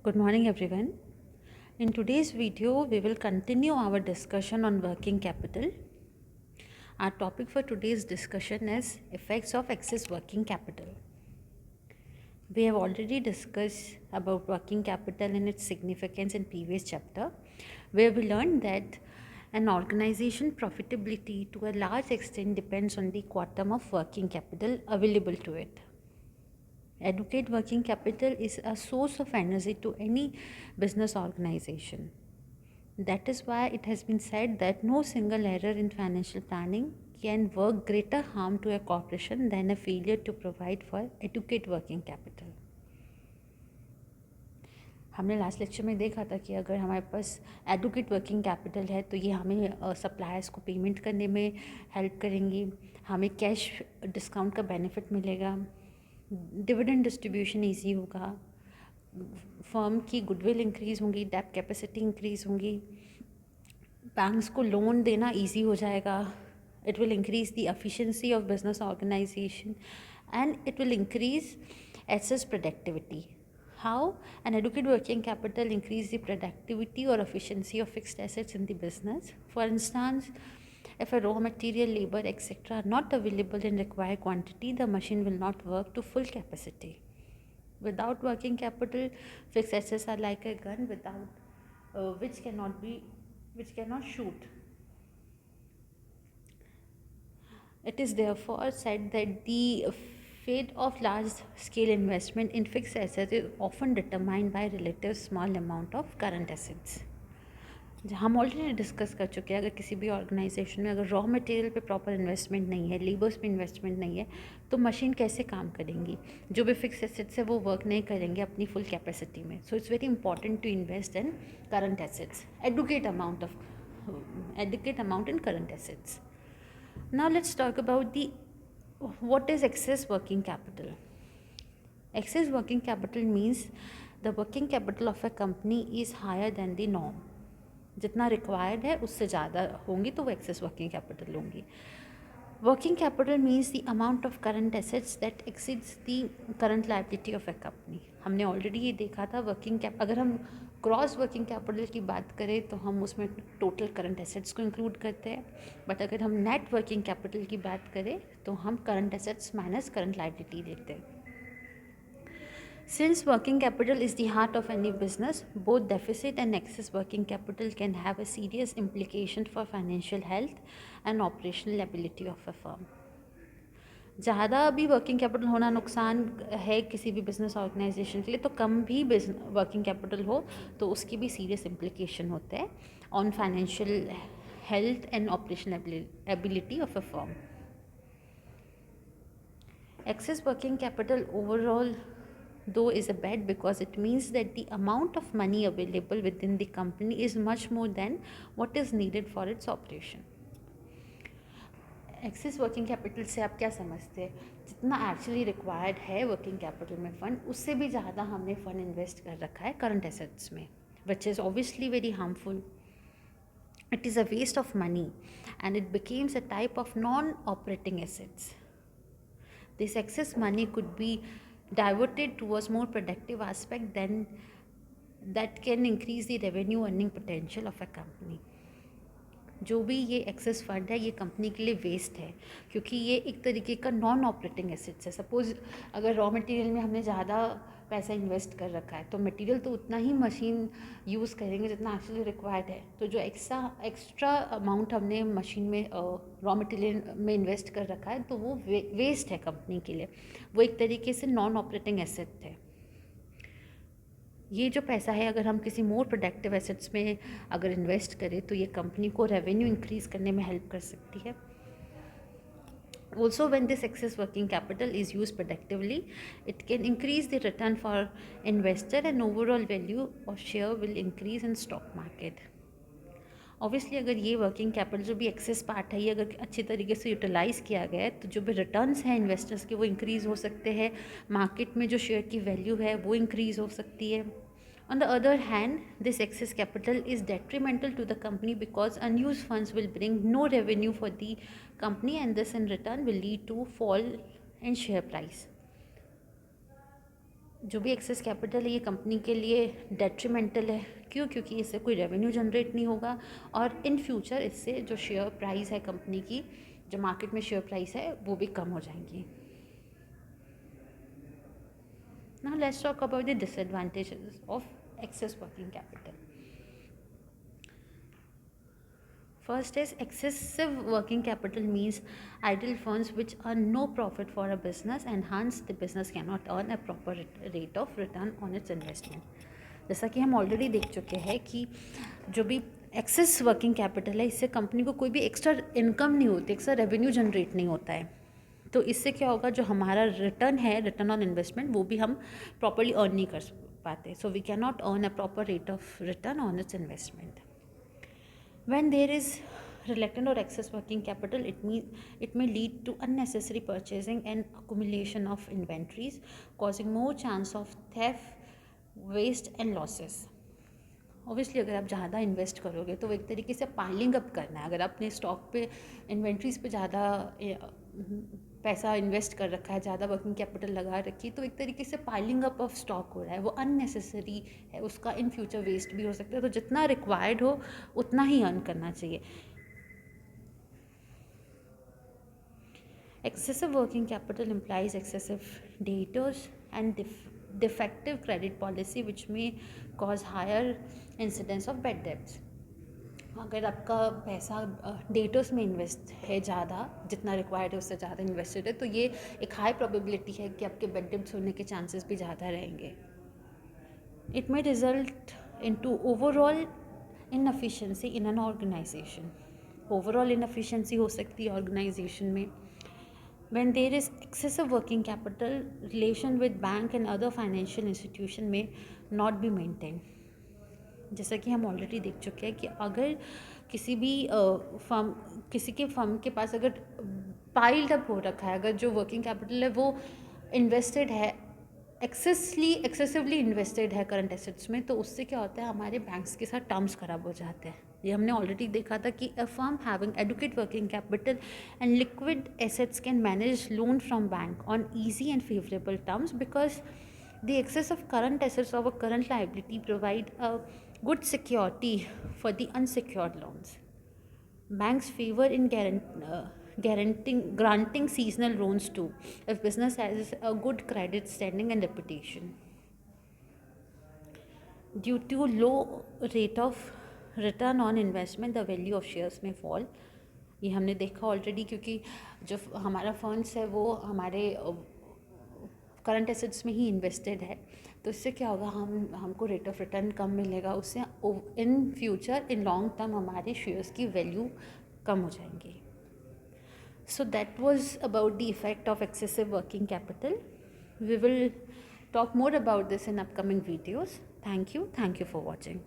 Good morning, everyone. In today's video, we will continue our discussion on working capital. Our topic for today's discussion is effects of excess working capital. We have already discussed about working capital and its significance in previous chapter, where we learned that an organization profitability to a large extent depends on the quantum of working capital available to it. Adequate working capital is a source of energy to any business organization. That is why it has been said that no single error in financial planning can work greater harm to a corporation than a failure to provide for adequate working capital. हमने last lecture में देखा था कि अगर हमारे पास educate working capital है तो ये हमें सप्लायर्स को पेमेंट करने में हेल्प करेंगी, हमें कैश डिस्काउंट का बेनिफिट मिलेगा, डिविडेंड डिस्ट्रीब्यूशन ईजी होगा, फर्म की गुडविल इंक्रीज़ होंगी, डेट कैपेसिटी इंक्रीज़ होंगी, बैंक्स को लोन देना ईजी हो जाएगा, it will increase the efficiency of business organization and it will increase assets productivity. How an adequate working capital increase the productivity or efficiency of fixed assets in the business? For instance, if a raw material, labor, etc. are not available in required quantity, the machine will not work to full capacity. Without working capital, fixed assets are like a gun without which cannot shoot. It is therefore said that the fate of large-scale investment in fixed assets is often determined by relative small amount of current assets. हम already discuss कर चुके हैं, अगर किसी भी organisation में अगर raw material पे प्रॉपर इन्वेस्टमेंट नहीं है, लेबर्स पे इन्वेस्टमेंट नहीं है, तो मशीन कैसे काम करेंगी? जो भी फिक्स एसेट्स है वो वर्क नहीं करेंगे अपनी फुल कैपेसिटी में. So it's very important to invest in current assets, adequate amount in current assets. Now let's talk about what is excess working capital. Excess working capital means the working capital of a company is higher than the norm. जितना required है उससे ज़्यादा होंगी तो वो excess working capital होंगी. Working capital means the amount of current assets that exceeds the current liability of a company. हमने already ये देखा था अगर हम क्रॉस वर्किंग कैपिटल की बात करें तो हम उसमें टोटल करंट एसेट्स को इंक्लूड करते हैं, बट अगर हम नेट वर्किंग कैपिटल की बात करें तो हम current assets minus current liability लेते हैं. Since working capital is the heart of any business, both deficit and excess working capital can have a serious implication for financial health and operational ability of a firm. ज़्यादा भी working capital होना नुकसान है किसी भी business organisation के लिए, तो कम भी वर्किंग कैपिटल हो तो उसकी भी सीरियस इम्प्लीकेशन होते हैं on financial health and operational ability of a firm. Excess working capital overall though is a bad because it means that the amount of money available within the company is much more than what is needed for its operation. Excess working capital से आप क्या समझते हैं? जितना actually required है working capital में fund, उससे भी ज़्यादा हमने फ़ंड इन्वेस्ट कर रखा है करंट एसेट्स में, which is obviously very harmful. It is a waste of money and it becomes a type of non-operating assets. This excess money could be diverted towards more productive aspect that can increase the revenue earning potential of a company. जो भी ये access fund है ये company के लिए waste है, क्योंकि ये एक तरीके का नॉन ऑपरेटिंग एसेट्स है. सपोज़ अगर रॉ मटेरियल में हमने ज़्यादा पैसा इन्वेस्ट कर रखा है तो मटेरियल तो उतना ही मशीन यूज़ करेंगे जितना एक्चुअली रिक्वायर्ड है. तो जो एक्स्ट्रा अमाउंट हमने मशीन में रॉ मटेरियल में इन्वेस्ट कर रखा है तो वो वेस्ट है कंपनी के लिए. वो एक तरीके से नॉन ऑपरेटिंग एसेट है. ये जो पैसा है अगर हम किसी मोर प्रोडक्टिव एसेट्स में अगर इन्वेस्ट करें तो ये कंपनी को रेवेन्यू इंक्रीज़ करने में हेल्प कर सकती है. Also, when this excess working capital is used productively, it can increase the return for investor and overall value of share will increase in stock market. Obviously अगर ये working capital जो भी access part है ये अगर अच्छी तरीके से यूटिलाइज़ किया गया है तो जो भी रिटर्न्स हैं इन्वेस्टर्स के वो इंक्रीज़ हो सकते हैं, मार्केट में जो शेयर की वैल्यू है वो इंक्रीज़ हो सकती है. On the other hand, this excess capital is detrimental to the company because unused funds will bring no revenue for the company and this in return will lead to fall in share price. जो भी access capital है ये company के लिए detrimental है। क्यों? क्योंकि इससे कोई रेवेन्यू जनरेट नहीं होगा और इन फ्यूचर इससे जो शेयर प्राइस है कंपनी की, जो मार्केट में शेयर प्राइस है, वो भी कम हो जाएंगी। Now let's talk about the disadvantages of excess working capital. First is excessive working capital means idle funds which earn no profit for a business and hence the business cannot earn a proper rate of return on its investment. जैसा कि हम already देख चुके हैं कि जो भी access working capital है इससे कंपनी को कोई भी एक्स्ट्रा इनकम नहीं होती, एक्स्ट्रा रेवेन्यू जनरेट नहीं होता है। तो इससे क्या होगा, जो हमारा रिटर्न है, रिटर्न ऑन इन्वेस्टमेंट, वो भी हम प्रॉपरली अर्न नहीं कर पाते। So we can not earn a proper rate of return on its investment. When there is reluctant or excess working capital, it may lead to unnecessary purchasing and accumulation of inventories, causing more chance of theft, waste and losses. Obviously अगर आप ज़्यादा invest करोगे तो वो एक तरीके से piling up करना है। अगर आपने स्टॉक पे, इन्वेंट्रीज पे ज़्यादा पैसा इन्वेस्ट कर रखा है, ज़्यादा वर्किंग कैपिटल लगा रखी, तो एक तरीके से पाइलिंग अप ऑफ स्टॉक हो रहा है, वो अननेसेसरी है, उसका इन फ्यूचर वेस्ट भी हो सकता है। तो जितना रिक्वायर्ड हो उतना ही अर्न करना चाहिए। Excessive working capital implies excessive debtors and defective credit policy which may cause higher incidence of bad debts. अगर आपका पैसा डेटर्स में इन्वेस्ट है ज़्यादा, जितना रिक्वायर्ड है उससे ज़्यादा इन्वेस्टेड है, तो ये एक हाई प्रोबेबिलिटी है कि आपके बैड डेब्ट्स होने के चांसेस भी ज़्यादा रहेंगे। It may result into overall inefficiency in an organisation. Overall inefficiency हो सकती है ऑर्गेनाइजेशन में। When there is excessive working capital, relation with bank and other financial institution may not be maintained. जैसा कि हम ऑलरेडी देख चुके हैं कि अगर किसी भी फर्म, किसी के फर्म के पास अगर पाइल्ड अप हो रखा है, अगर जो वर्किंग कैपिटल है वो इन्वेस्टेड है, एक्सेसिवली इन्वेस्टेड है करंट एसेट्स में, तो उससे क्या होता है, हमारे बैंक्स के साथ टर्म्स खराब हो जाते हैं। ये हमने ऑलरेडी देखा था कि a firm having adequate working capital and liquid assets can manage loan from bank on easy and favourable terms because the excess of current assets or current liability provide a good security for the unsecured loans. Banks favor in granting seasonal loans too if business has a good credit standing and reputation. Due to low rate of return on investment, the value of shares may fall. ये हमने देखा already, क्योंकि जो हमारा funds है वो हमारे current assets में ही इन्वेस्टेड है, तो इससे क्या होगा, हमको रेट ऑफ रिटर्न कम मिलेगा, उससे in future, in long term हमारे शेयर्स की वैल्यू कम हो जाएंगी। So that was about the effect of excessive working capital. We will talk more about this in upcoming videos. Thank you for watching.